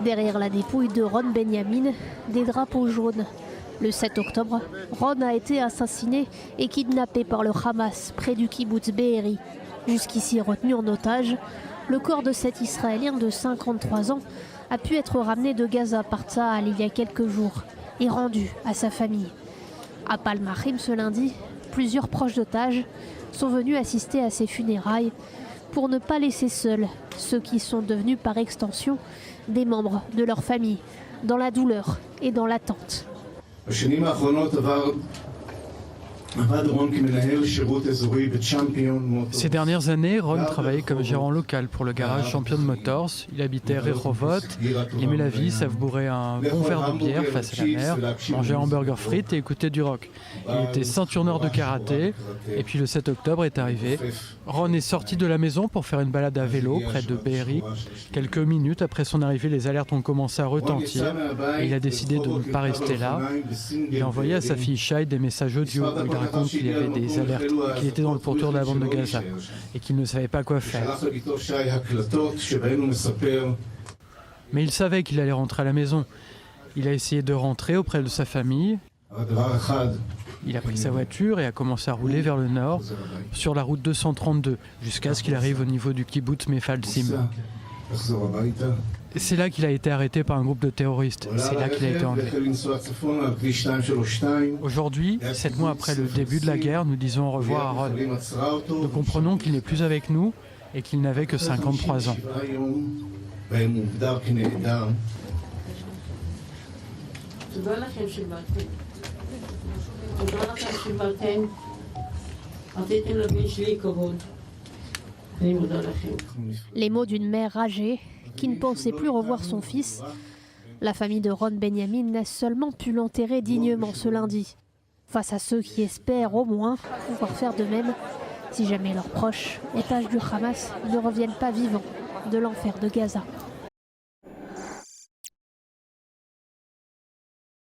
Derrière la dépouille de Ron Benjamin, des drapeaux jaunes. Le 7 octobre, Ron a été assassiné et kidnappé par le Hamas près du kibboutz Be'eri. Jusqu'ici retenu en otage, le corps de cet Israélien de 53 ans a pu être ramené de Gaza par Tsahal il y a quelques jours et rendu à sa famille. À Palmachim ce lundi, plusieurs proches d'otages sont venus assister à ses funérailles pour ne pas laisser seuls ceux qui sont devenus par extension des membres de leur famille, dans la douleur et dans l'attente. Ces dernières années, Ron travaillait comme gérant local pour le garage Champion Motors. Il habitait Rehovot, il aimait la vie, savourait un bon verre de bière face à la mer, mangeait un hamburger frites et écoutait du rock. Il était ceinturneur de karaté et puis le 7 octobre est arrivé. Ron est sorti de la maison pour faire une balade à vélo près de Be'eri. Quelques minutes après son arrivée, les alertes ont commencé à retentir et il a décidé de ne pas rester là. Il a envoyé à sa fille Shai des messages audio où il raconte qu'il y avait des alertes, qu'il était dans le pourtour de la bande de Gaza et qu'il ne savait pas quoi faire. Mais il savait qu'il allait rentrer à la maison. Il a essayé de rentrer auprès de sa famille. Il a pris sa voiture et a commencé à rouler vers le nord, sur la route 232, jusqu'à ce qu'il arrive au niveau du kibboutz Mefalsim. C'est là qu'il a été arrêté par un groupe de terroristes. C'est là qu'il a été enlevé. Aujourd'hui, 7 mois après le début de la guerre, nous disons au revoir à Ron. Nous comprenons qu'il n'est plus avec nous et qu'il n'avait que 53 ans. Les mots d'une mère âgée qui ne pensait plus revoir son fils. La famille de Ron Benjamin n'a seulement pu l'enterrer dignement ce lundi, face à ceux qui espèrent au moins pouvoir faire de même si jamais leurs proches, otages du Hamas, ne reviennent pas vivants de l'enfer de Gaza.